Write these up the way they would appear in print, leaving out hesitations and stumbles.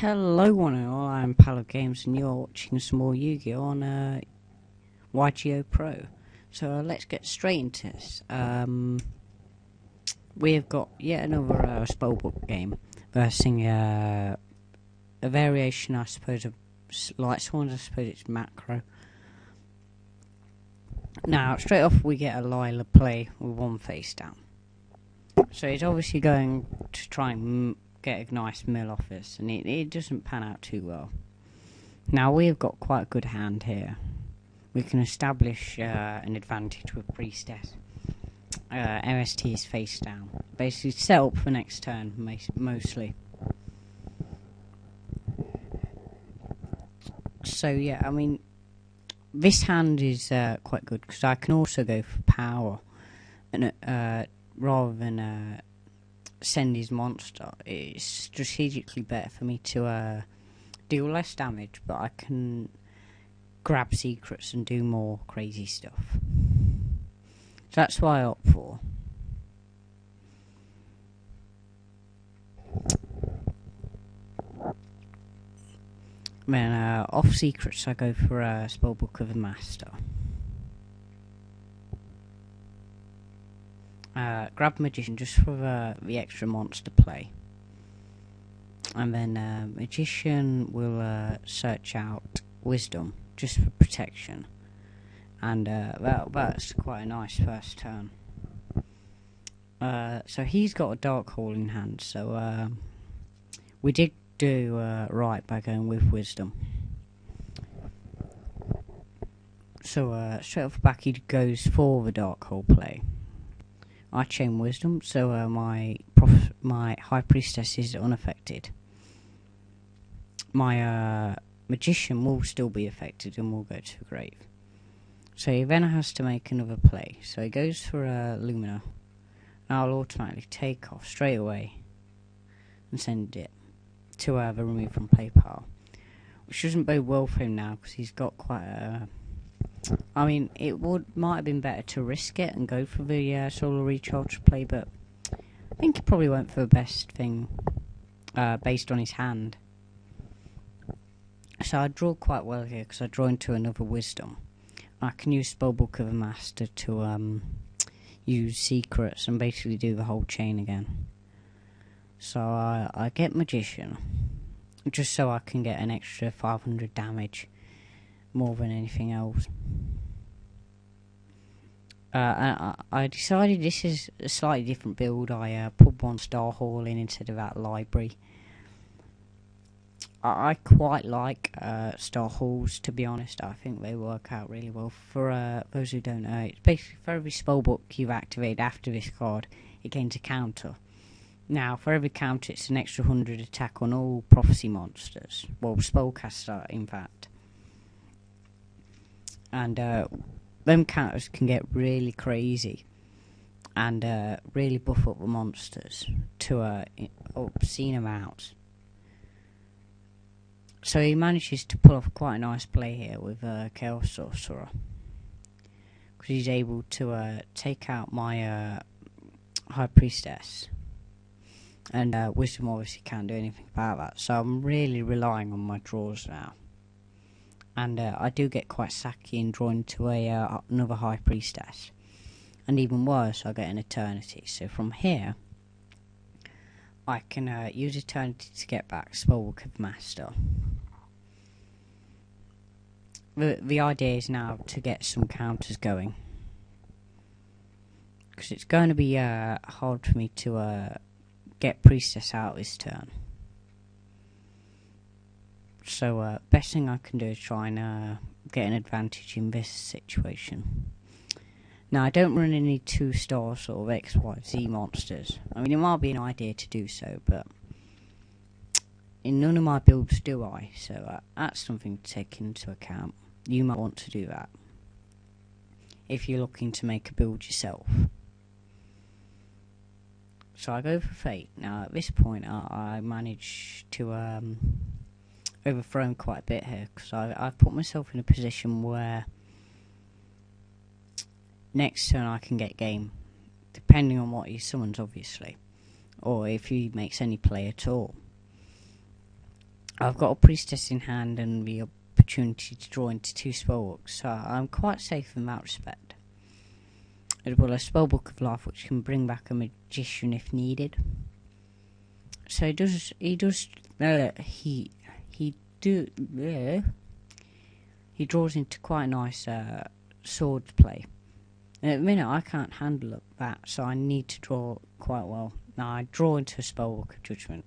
Hello one and all, I'm PALOFGAMES and you're watching some more Yu-Gi-Oh on Yugioh Pro. So let's get straight into this. We have got yet another spellbook game versing a variation, I suppose, of Lightsworns. I suppose it's macro. Now, straight off we get a Lila play with one face down. So he's obviously going to try and get a nice mill off this, and it doesn't pan out too well. Now we've got quite a good hand here. We can establish an advantage with Priestess. MST is face down. Basically set up for next turn, mostly. So yeah, I mean, this hand is quite good, because I can also go for power, and rather than send his monster. It's strategically better for me to deal less damage, but I can grab secrets and do more crazy stuff. So that's what I opt for. Then off secrets I go for a Spellbook of the Master. Grab Magician just for the extra monster play, and then Magician will search out Wisdom just for protection, and that's quite a nice first turn. So he's got a Dark Hole in hand, so we did do right by going with Wisdom. So straight off the back he goes for the Dark Hole play. I chain Wisdom, so my High Priestess is unaffected. My Magician will still be affected and will go to the grave. So he then has to make another play. So he goes for Lumina. Now I'll automatically take off straight away and send it to the remove from play pile, which doesn't bode well for him now because he's got quite a... I mean, it might have been better to risk it and go for the Solar Recharge play, but I think he probably went for the best thing based on his hand. So I draw quite well here because I draw into another Wisdom. I can use Spellbook of the Master to use secrets and basically do the whole chain again. So I get Magician just so I can get an extra 500 damage. More than anything else. I decided this is a slightly different build. I put one Star Hall in instead of that library. I quite like Star Halls, to be honest. I think they work out really well. For those who don't know, it's basically for every spellbook you've activated after this card, it gains a counter. Now, for every counter, it's an extra 100 attack on all prophecy monsters. Well, spellcaster, in fact. And them counters can get really crazy and really buff up the monsters to obscene amounts. So he manages to pull off quite a nice play here with Chaos Sorcerer, because he's able to take out my High Priestess, and Wisdom obviously can't do anything about that. So I'm really relying on my draws now. And I do get quite sacky and drawn to another High Priestess. And even worse, I get an Eternity. So from here, I can use Eternity to get back Spellbook of Master. The idea is now to get some counters going, because it's going to be hard for me to get Priestess out this turn. So best thing I can do is try and get an advantage in this situation. Now I don't run any 2-star sort of X, Y, Z monsters. I mean, it might be an idea to do so, but in none of my builds do I. So that's something to take into account. You might want to do that if you're looking to make a build yourself. So I go for Fate. Now at this point I manage to overthrown quite a bit here, because I've put myself in a position where next turn I can get game, depending on what he summons obviously, or if he makes any play at all. I've got a priestess in hand and the opportunity to draw into 2 spellbooks, so I'm quite safe in that respect. As well as Spellbook of Life, which can bring back a magician if needed. So he draws into quite a nice sword play. And at the minute I can't handle that, so I need to draw quite well. Now I draw into a Spellbook of Judgment,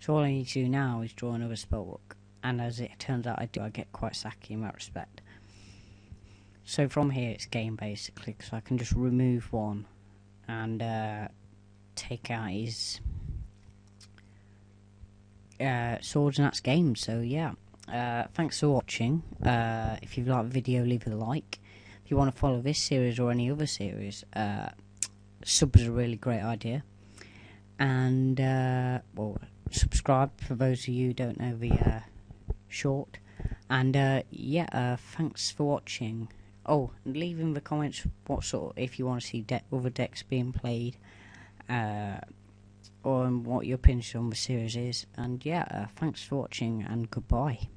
so all I need to do now is draw another Spellbook, and as it turns out I get quite sacky in that respect. So from here it's game basically, because I can just remove one and take out his swords, and that's game. So yeah, thanks for watching. If you like the video, leave a like. If you want to follow this series or any other series, subs are a really great idea. And well, subscribe for those of you who don't know the short. And yeah, thanks for watching. Oh, and leave in the comments what sort, if you want to see other decks being played, or what your opinion on the series is. And yeah, thanks for watching, and goodbye.